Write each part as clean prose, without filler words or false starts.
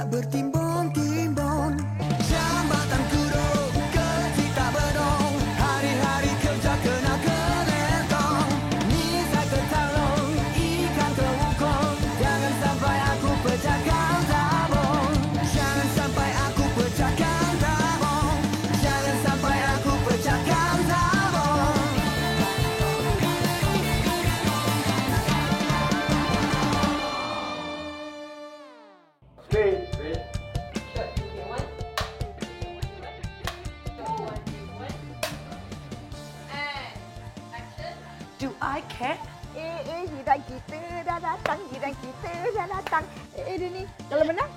tak bertimbun-timbun. Jambatan kurung ke kita bedong, hari-hari kerja kena keletong. Misai ke talong, ikan ke ukong, jangan sampai aku pecahkan tabung. Jangan sampai aku pecahkan tabung. Jangan sampai aku pecahkan tabung. Straight. Do I care? Jiran kita dah datang, jiran kita dah datang. Dia ni, kalau menang,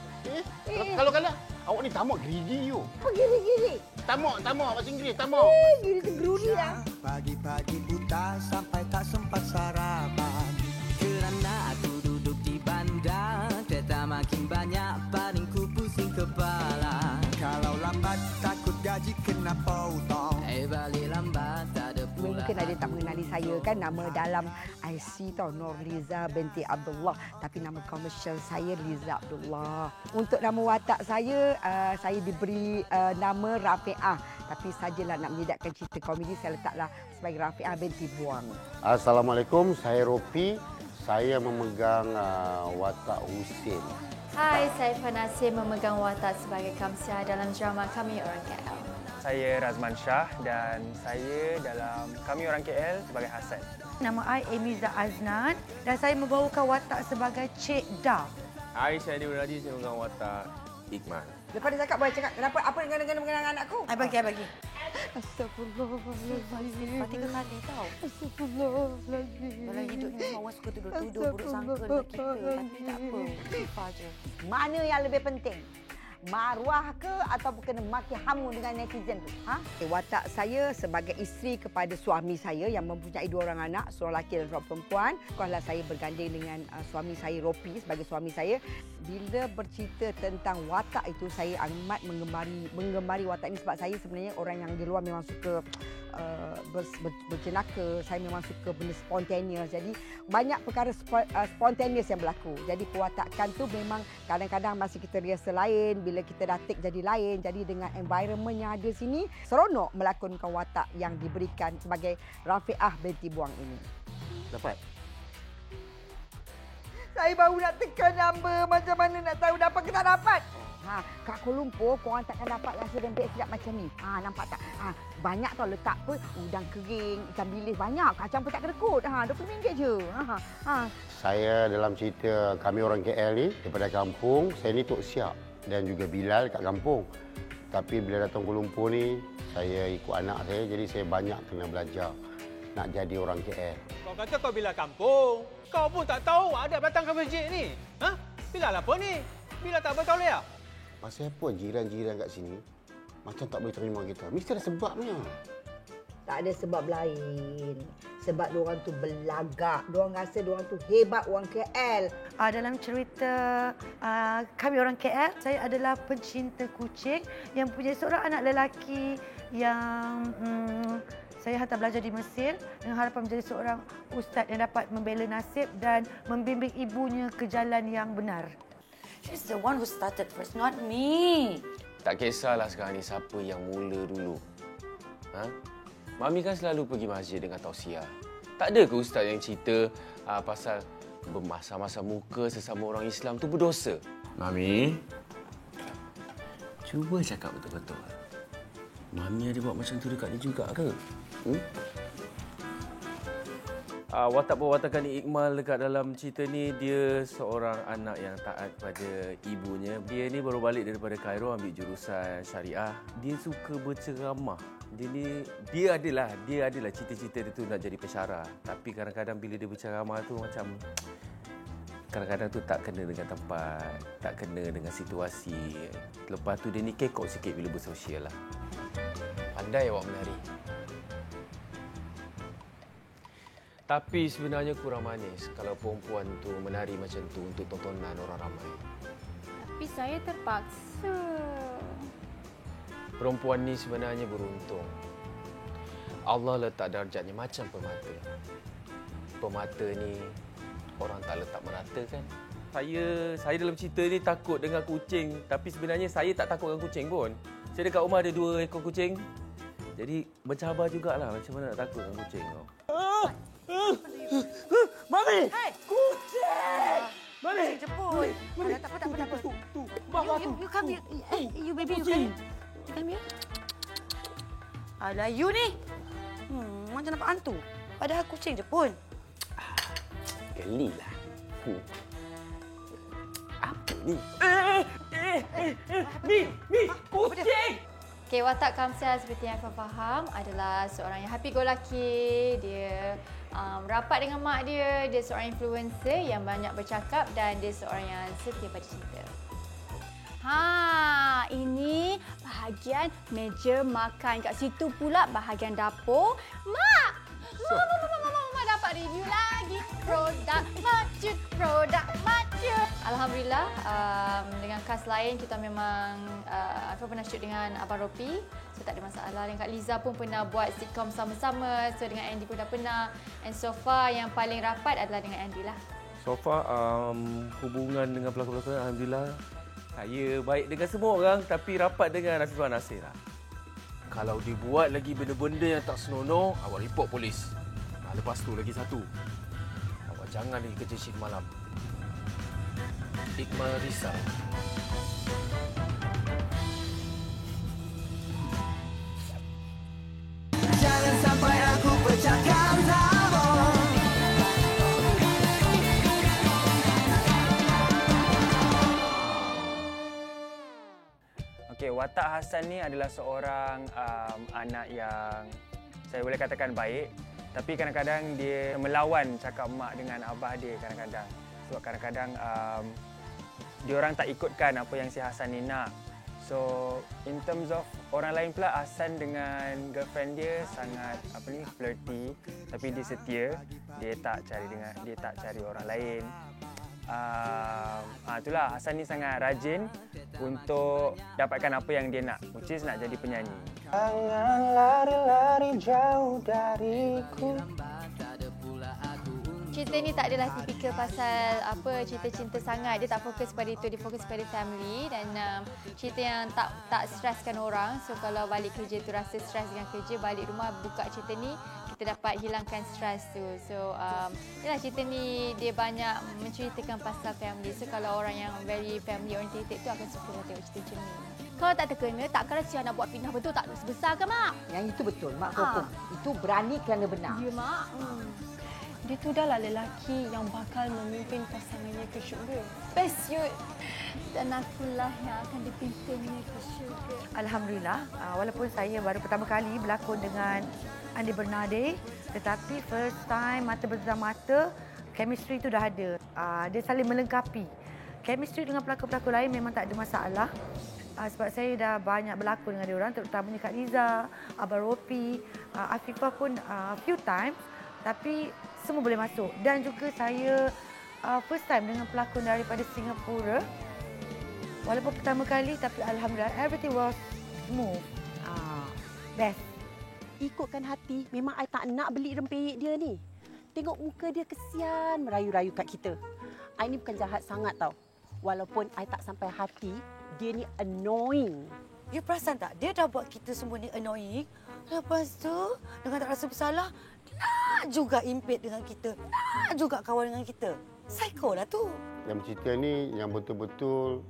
Kalau kalah, awak ni tamak greedy you. apa giri-giri? Tamak bahasa Inggeris, tamak. Giri segeruni lah. Pagi-pagi buta sampai tak sempat sarapan. Kerana aku duduk di bandar, kereta makin banyak, paling ku pusing kepala. Kalau lambat takut gaji kena potong. Balik lambat tak ada pula. Mungkin ada tak mengenali saya kan, nama dalam IC tau, Nurliza binti Abdullah, tapi nama komersial saya Liza Abdullah. Untuk nama watak saya diberi nama Rafi'ah, tapi sajalah nak menyedapkan cerita komedi saya letaklah sebagai Rafi'ah binti Buang. Assalamualaikum, saya Ropi. Saya memegang watak Husin. Hai, saya Fanasir memegang watak sebagai Kamsia dalam drama Kami Orang KL. Saya Razman Shah dan saya dalam Kami Orang KL sebagai Hassan. Nama I Amiza Aznan dan saya membawakan watak sebagai Cik Da. Hai, saya Dewi Raji, saya memegang watak Iqmal. Lepas dia cakap, boleh cakap kenapa apa dengan anakku? I bagi. Astagfirullahaladzim. 3 kali tau. Astagfirullahaladzim. Dalam hidup ni orang suka tuduh-tuduh buruk sangka dengan kita. Tapi tak apa. Istighfar je. Mana yang lebih penting? Maruah ke ataupun kena maki hamu dengan netizen tu? Watak saya sebagai isteri kepada suami saya yang mempunyai 2 orang anak, seorang lelaki dan seorang perempuan. Kalau saya berganding dengan suami saya Ropi sebagai suami saya. Bila bercerita tentang watak itu, saya amat menggemari watak ini sebab saya sebenarnya orang yang di luar memang suka berjenaka. Saya memang suka benda spontaneous. Jadi banyak perkara spontaneous yang berlaku. Jadi pewatakan tu memang kadang-kadang masa kita rehearsal lain, bila kita dah take jadi lain. Jadi dengan environment yang ada sini, seronok melakonkan watak yang diberikan sebagai Rafi'ah binti Buang ini. Dapat? Saya baru nak tekan number, macam mana nak tahu dapat ke tak dapat? Kat Kuala Lumpur, korang takkan dapat rasa rempeyek sedap macam ni. Nampak tak? Banyak tau letak apa, udang kering, ikan bilis banyak. Kacang pun tak kedekut. RM20 je. Saya dalam cerita Kami Orang KL ni, daripada kampung, saya ni Tok Siap dan juga Bilal kat kampung. Tapi bila datang Kuala Lumpur ni, saya ikut anak saya, jadi saya banyak kena belajar nak jadi orang KL. Kau kata kau Bilal kampung. Kau pun tak tahu ada datang ke masjid ni. Bilal apa ni? Bilal tak bertauliah. Pasal apa jiran-jiran kat sini macam tak boleh terima kita? Mesti ada sebabnya. Tak ada sebab lain. Sebab diorang tu belagak. Diorang rasa diorang tu hebat orang KL. Dalam cerita Kami Orang KL, saya adalah pencinta kucing yang punya seorang anak lelaki yang saya hantar belajar di Mesir dengan harapan menjadi seorang ustaz yang dapat membela nasib dan membimbing ibunya ke jalan yang benar. She's the one who started first, not me. Tak kisahlah sekarang ni siapa yang mula dulu. Mami kan selalu pergi masjid dengan tausiah. Tak ada ke ustaz yang cerita pasal bermasam-masam muka sesama orang Islam tu berdosa? Mami, cuba cakap betul-betul. Mami ada buat macam tu dekat dia juga ke? Watak perwatakan Iqmal dekat dalam cerita ni, dia seorang anak yang taat pada ibunya. Dia ni baru balik daripada Cairo ambil jurusan syariah. Dia suka berceramah. Dia adalah cita-cita dia tu nak jadi pensyarah. Tapi kadang-kadang bila dia berceramah tu macam kadang-kadang tu tak kena dengan tempat, tak kena dengan situasi. Lepas tu dia ni kekok sikit bila bersosial lah. Pandai awak menari. Tapi sebenarnya kurang manis kalau perempuan tu menari macam tu untuk tontonan orang ramai. Tapi saya terpaksa. Perempuan ni sebenarnya beruntung. Allah letak darjatnya macam pemata. Pemata ni orang tak letak merata kan? Saya dalam cerita ni takut dengan kucing, tapi sebenarnya saya tak takut dengan kucing pun. Saya dekat rumah ada 2 ekor kucing. Jadi mencabar jugalah macam mana nak takut dengan kucing tu. Mami! Hey! Kucing! Mami! Kucing jemput. Tak apa. You come here. You baby, you come here. You come here. Alah, you ni. Macam nampak hantu. Padahal kucing je pun. Gelilah. Apa ni? Mi, kucing! Okay, watak Kamsia seperti yang kau faham adalah seorang yang happy go lucky. Dia rapat dengan mak dia. Dia seorang influencer yang banyak bercakap dan dia seorang yang setia pada cinta. Ini bahagian meja makan. Kat situ pula bahagian dapur. Mak dapat review lagi. Produk maju. Alhamdulillah, dengan cast lain kita memang aku pernah shoot dengan Abang Ropi. So tak ada masalah. Dan Kak Liza pun pernah buat sitcom sama-sama. So dengan Andy pun dah pernah. And so far yang paling rapat adalah dengan Andy lah. So far, hubungan dengan pelakon-pelakon alhamdulillah saya baik dengan semua orang tapi rapat dengan Afifah Nasir lah. Kalau dia buat lagi benda-benda yang tak senonoh, awak report polis. Lepas tu lagi satu. Awak jangan lagi kerja shift malam. Iqmal risau. Jangan sampai aku pecahkan tabung. Okey, watak Hassan ni adalah seorang anak yang saya boleh katakan baik. Tapi kadang-kadang dia melawan cakap mak dengan abah dia kadang-kadang. Sebab kadang-kadang dia orang tak ikutkan apa yang si Hassan ni nak. So, in terms of orang lain pula, Hassan dengan girlfriend dia sangat flirty, tapi dia setia. Dia tak cari orang lain. Itulah Hassan ni sangat rajin untuk dapatkan apa yang dia nak, which is nak jadi penyanyi. Jangan lari-lari jauh dariku. Cerita ni tak adalah tipikal pasal cerita cinta sangat. Dia tak fokus pada itu, dia fokus pada family dan cerita yang tak streskan orang. So kalau balik kerja tu rasa stres dengan kerja, balik rumah buka cerita ni, kita dapat hilangkan stres tu. So yalah, cerita ni dia banyak menceritakan pasal family. So kalau orang yang very family oriented tu akan suka tengok cerita macam ni. Kalau tak terkena, takkanlah Cia nak buat fitnah betul tak dosa besar ke, Mak? Yang itu betul, Mak sokong. Itu berani kerana benar. Ya, Mak. Dia tu dah lah lelaki yang bakal memimpin pasangannya ke syurga. Best you. Dan akulah yang akan dipimpinnya ke syurga. Alhamdulillah, walaupun saya baru pertama kali berlakon dengan Andi Bernade, tetapi first time mata bertemu mata, chemistry tu dah ada. Dia saling melengkapi. Chemistry dengan pelakon-pelakon lain memang tak ada masalah. Sebab saya dah banyak berlakon dengan dia orang, terutamanya Kak Liza, Abang Ropi, Afifah pun few times, tapi semua boleh masuk. Dan juga saya first time dengan pelakon daripada Singapura. Walaupun pertama kali, tapi alhamdulillah everything was smooth. Best. Ikutkan hati, memang I tak nak beli rempeyek dia ni. Tengok muka dia kesian merayu-rayu kat kita. I ni bukan jahat sangat tau. Walaupun I tak sampai hati, dia ni annoying. You perasan tak? Dia dah buat kita semua ni annoying. Lepas tu, dengan tak rasa bersalah, nak juga impit dengan kita. Nak juga kawan dengan kita. Psycho lah tu. Yang cerita ni yang betul-betul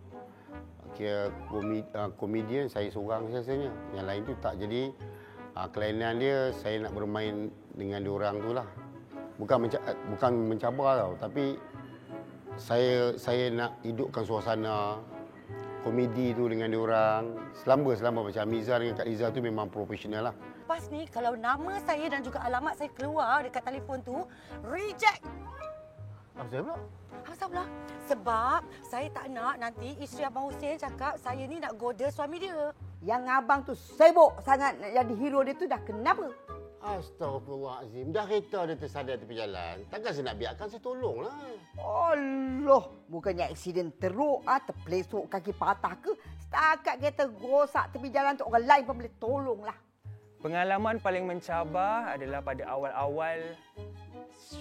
kira komedian saya seorang rasanya. Yang lain tu tak. Jadi kelainan dia saya nak bermain dengan diorang tu lah. Bukan mencabar tau, tapi saya nak hidupkan suasana komedi tu dengan diorang. Selamba macam Amiza dengan Kak Liza tu memang profesional lah. Pas ni kalau nama saya dan juga alamat saya keluar dekat telefon tu, reject. Apa saya pula? Asal pula? Sebab saya tak nak nanti isteri Abang Hussein cakap saya ni nak goda suami dia. Yang abang tu sibuk sangat nak jadi hero dia tu dah kenapa? Astaghfirullahalazim. Dah kereta dia tersadar tepi jalan. Takkan saya nak biarkan, saya tolonglah. Allah, bukannya aksiden teruk, terpelesok kaki patah ke? Setakat kereta rosak tepi jalan tu orang lain pun boleh tolonglah. Pengalaman paling mencabar adalah pada awal-awal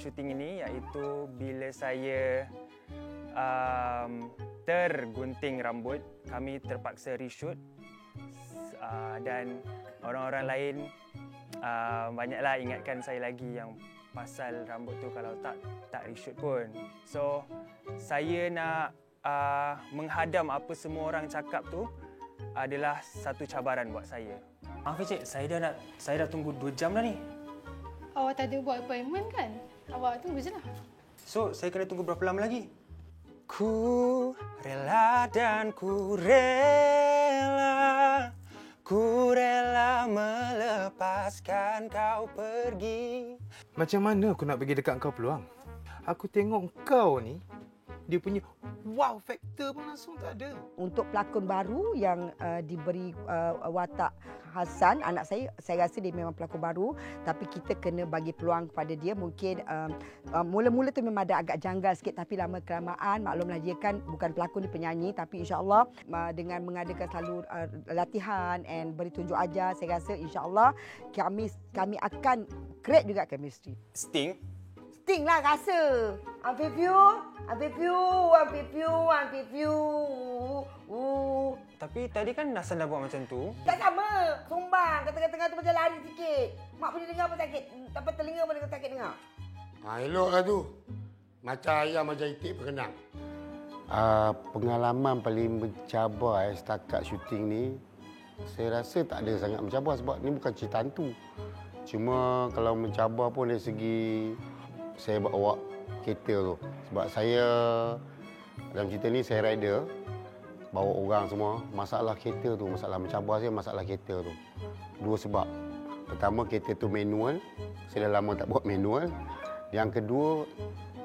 syuting ini, iaitu bila saya tergunting rambut, kami terpaksa reshoot dan orang-orang lain banyaklah ingatkan saya lagi yang pasal rambut tu kalau tak reshoot pun. So saya nak menghadam apa semua orang cakap tu adalah satu cabaran buat saya. Maaf Cik, saya dah tunggu 2 jam dah ni. Awak tak ada buat appointment kan? Awak tunggu je lah. So, saya kena tunggu berapa lama lagi? Ku rela dan ku rela melepaskan kau pergi. Macam mana aku nak bagi dekat kau peluang? Aku tengok kau ni, dia punya wow factor pun langsung tak ada. Untuk pelakon baru yang diberi watak Hassan, anak saya rasa dia memang pelakon baru, tapi kita kena bagi peluang kepada dia. Mungkin mula-mula tu memang ada agak janggal sikit, tapi lama kelamaan maklumlah dia kan bukan pelakon, dia penyanyi, tapi insya-Allah dengan mengadakan selalu latihan and beri tunjuk ajar, saya rasa insya-Allah kami akan create juga chemistry. Sting lah rasa. Ambil view. Tapi tadi kan Hassan dah buat macam tu. Tak sama. Sumbang. Tengah-tengah tu macam lari sikit. Mak boleh dengar pun sakit. Tapi telinga pun sakit dengar. Eloklah tu. Macam ayam macam itik berkenang. Pengalaman paling mencabar setakat syuting ni, saya rasa tak ada sangat mencabar sebab ni bukan cerita hantu. Cuma kalau mencabar pun dari segi saya bawa kereta tu. Sebab saya dalam cerita ni saya rider, bawa orang semua. Masalah kereta tu, masalah mencabar saya masalah kereta tu. 2 sebab. Pertama, kereta tu manual. Saya dah lama tak buat manual. Yang kedua,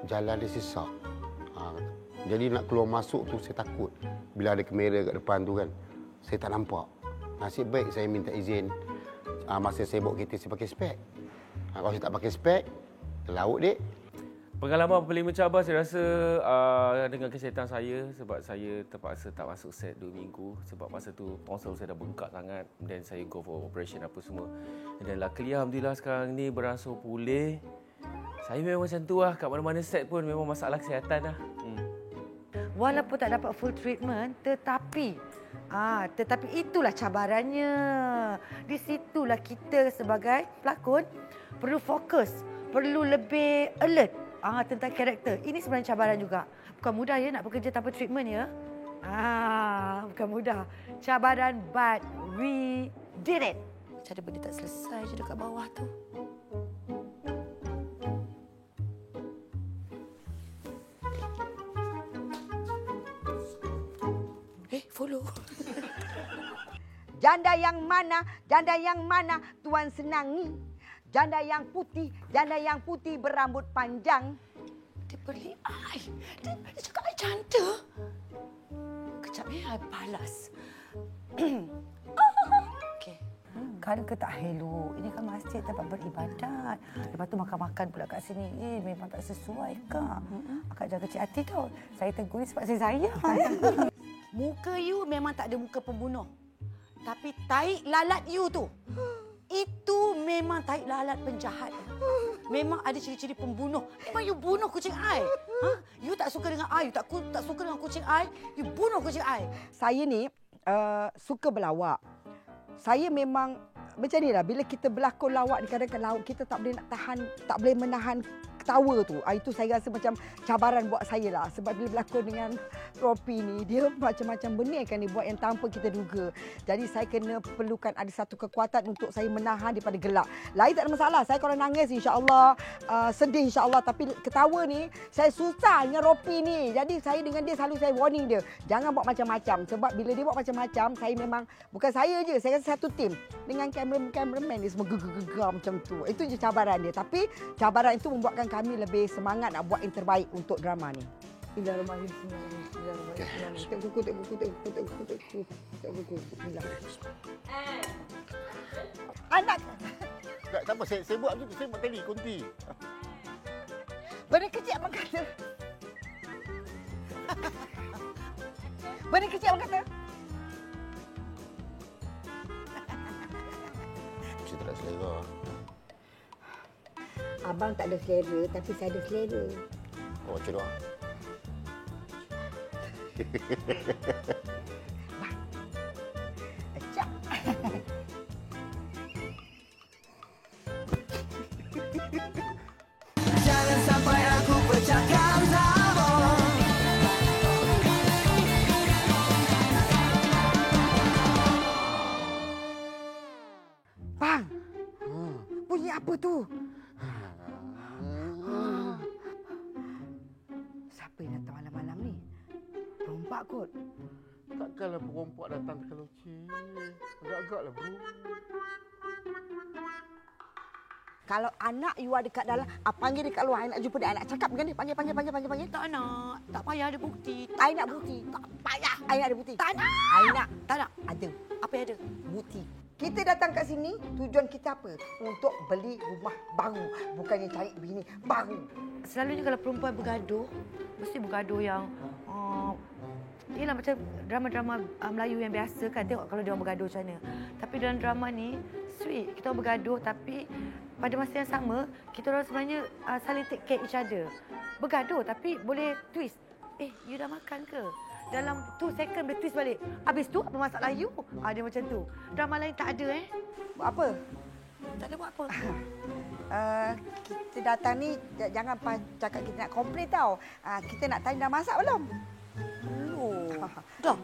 jalan dia sesak. Jadi nak keluar masuk tu saya takut. Bila ada kamera kat depan tu kan, saya tak nampak. Nasib baik saya minta izin. Masa saya bawa kereta saya pakai spek. Kalau saya tak pakai spek, terlaut dek. Pengalaman paling mencabar saya rasa dengan kesihatan saya sebab saya terpaksa tak masuk set 2 minggu sebab masa tu ponsel saya dah bengkak sangat dan saya go for operation apa semua. Dan luckily alhamdulillah sekarang ni beransur pulih. Saya memang macam tu lah, kat mana-mana set pun memang masalah kesihatan lah. Walaupun tak dapat full treatment, tetapi itulah cabarannya. Di situlah kita sebagai pelakon perlu fokus, perlu lebih alert tentang karakter. Ini sebenarnya cabaran juga. Bukan mudah ya nak bekerja tanpa treatment ya. Bukan mudah. Cabaran, but we did it. Macam ada benda tak selesai je dekat bawah tu. Follow. Janda yang mana tuan senangi? Janda yang putih berambut panjang. Dia beli I. Dia cakap I cantik. Kejap ya, I balas. Okey. Kan ke tak hello? Ini kan masjid tempat beribadat. Lepas tu makan-makan pula kat sini. Memang tak sesuai kak. Akak jaga cik hati tau. Saya tegur sebab saya sayang. Muka you memang tak ada muka pembunuh. Tapi tahi lalat you tu, itu memang tahi lalat penjahat. Memang ada ciri-ciri pembunuh. Memang you bunuh kucing I. You tak suka dengan I, you tak suka dengan kucing I, you bunuh kucing I. Saya ni suka berlawak. Saya memang macam ni lah. Bila kita berlakon lawak ni, kadang-kadang kita tak boleh menahan ketawa tu. Itu saya rasa macam cabaran buat saya lah. Sebab bila berlakon dengan Ropi ni, dia macam-macam benda kan dia buat yang tanpa kita duga. Jadi saya kena perlukan ada satu kekuatan untuk saya menahan daripada gelak. Lain tak ada masalah. Saya kalau nangis insya-Allah, sedih insya-Allah. Tapi ketawa ni, saya susah dengan Ropi ni. Jadi saya dengan dia selalu saya warning dia. Jangan buat macam-macam. Sebab bila dia buat macam-macam, saya memang, bukan saya je. Saya rasa satu tim. Dengan kameraman dia semua gegar macam tu. Itu je cabaran dia. Tapi cabaran itu membuatkan kami lebih semangat nak buat yang terbaik untuk drama ni. Anak. Tak apa, saya buat tu, saya buat tadi, kunti. Benda kecil abang kata. Benda kecil abang kata. Saya tak ada selera. Abang tak ada selera, tapi saya ada selera. Baca doa. Acak. Jangan sampai aku pecahkan tabung. Bang, bunyi apa tu? Siapa yang datang malam-malam ni? Perompak kot. Takkanlah perompak datang kalau cik. Agak-agaklah bro. Kalau anak you ada kat dalam, panggil dia kat luar. I nak jumpa dia. I nak cakap dengan dia. Panggil. Tak nak. Tak payah ada bukti. I nak bukti. Tak payah. I nak ada bukti. Tak nak. I nak. Tak nak. Ada. Apa yang ada? Bukti. Kita datang kat sini, tujuan kita apa? Untuk beli rumah baru. Bukannya cari bini baru. Selalunya kalau perempuan bergaduh, mesti bergaduh yang ialah macam drama-drama Melayu yang biasa kan, tengok kalau dia orang bergaduh macam mana. Tapi dalam drama ni sweet, kita orang bergaduh tapi pada masa yang sama kita orang sebenarnya saling take care each other. Bergaduh tapi boleh twist. You dah makan ke? Dalam 2 second boleh twist balik. Habis tu apa masalah you? Dia macam tu. Drama lain tak ada Buat apa? Tak ada buat apa. Kita datang ni jangan cakap kita nak komplain tau. Kita nak tanya dah masak belum? Belum. Dah.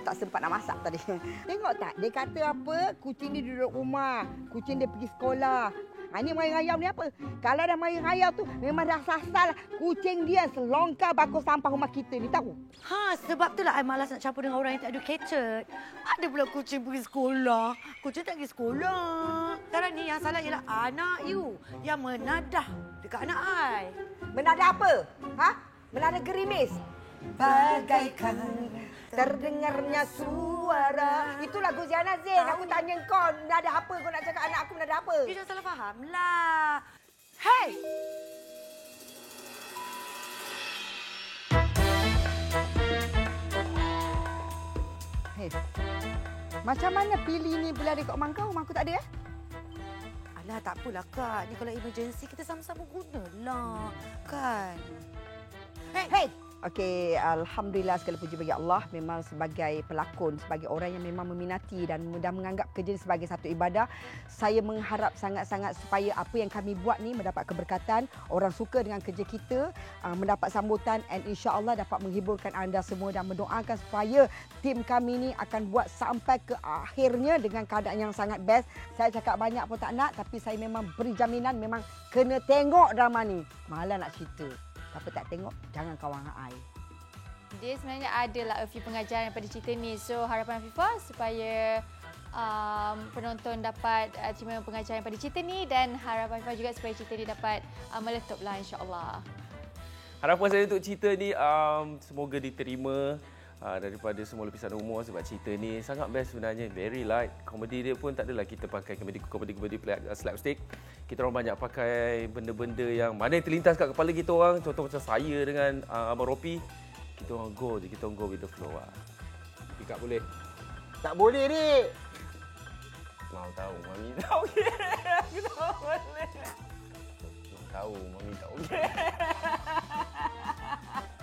Tak sempat nak masak tadi. Tengok tak? Dia kata apa? Kucing dia duduk rumah. Kucing dia pergi sekolah. Ini mari rayau ni apa? Kalau dah mari rayau tu memang dah sasal kucing dia selongkar bakul sampah rumah kita ni tahu. Sebab itulah I malas nak campur dengan orang yang tak educated. Ada pula kucing pergi sekolah. Kucing tak pergi sekolah. Sekarang ni yang salah ialah anak you yang menadah dekat anak I. Menadah apa? Menadah gerimis. Bagaikan terdengarnya suara. Itu lagu Ziana Zain. Aku tanya kau, menadah apa? Kau nak cakap anak aku menadah apa? You jangan salah faham lah. Hey! Hey, macam mana pilih ni boleh ada kat rumah kau? Rumah aku tak ada Alah, tak apalah Kak. Ni kalau emergency kita sama-sama gunalah. Kan? Hey! Okey, alhamdulillah segala puji bagi Allah. Memang sebagai pelakon, sebagai orang yang memang meminati dan mudah menganggap kerja sebagai satu ibadah, saya mengharap sangat-sangat supaya apa yang kami buat ni mendapat keberkatan, orang suka dengan kerja kita, mendapat sambutan and insya-Allah dapat menghiburkan anda semua dan mendoakan supaya tim kami ni akan buat sampai ke akhirnya dengan keadaan yang sangat best. Saya cakap banyak pun tak nak, tapi saya memang beri jaminan memang kena tengok drama ni. Malah nak cerita. Apa tak tengok, jangan kawan dengan I. Dia sebenarnya ada lah a few pengajaran daripada cerita ni. So harapan Afifah supaya penonton dapat terima pengajaran pada cerita ni dan harapan Afifah juga supaya cerita ni dapat meletup lah insya-Allah. Harapan saya untuk cerita ni semoga diterima daripada semua lapisan umur sebab cerita ni sangat best sebenarnya. Very light. Komedi dia pun tak adalah kita pakai komedi slapstick. Kita orang banyak pakai benda-benda yang mana yang terlintas kat kepala kita orang. Contoh macam saya dengan Abang Ropi. Kita orang go je, kita orang go with the flow lah. Ikat boleh? Tak boleh, Dik. Mau tahu, Mami tahu. Aku tak boleh. Mau tahu, Mami tahu.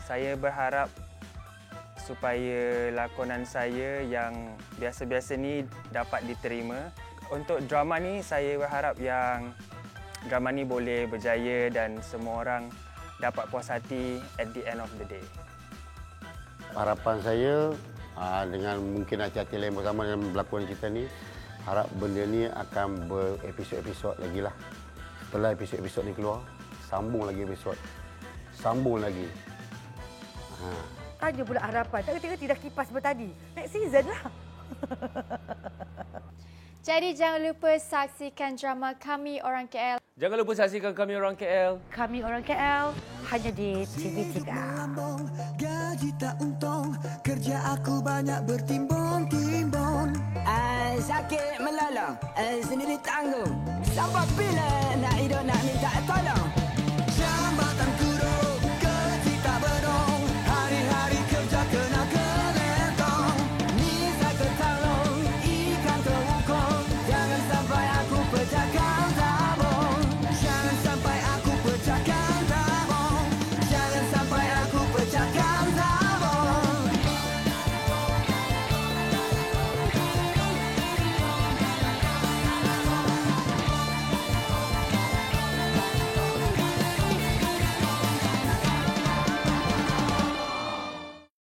Saya berharap supaya lakonan saya yang biasa-biasa ni dapat diterima. Untuk drama ni saya berharap yang drama ni boleh berjaya dan semua orang dapat puas hati at the end of the day. Harapan saya dengan mungkin hati-hati lain bersama dengan berlakon cerita ni, harap benda ni akan berepisod-episod lagi lah. Setelah episod-episod ni keluar, sambung lagi episod. Sambung lagi. Tanya pula harapan. Tak kata tidak kipas bertadi. Next season lah. Jadi jangan lupa saksikan drama Kami Orang KL. Jangan lupa saksikan Kami Orang KL. Kami Orang KL hanya di TV3. Gaji tak untung, kerja aku banyak bertimbun-timbun. Sakit melolong, sendiri tanggung. Sampai bila nak hidup nak minta tolong.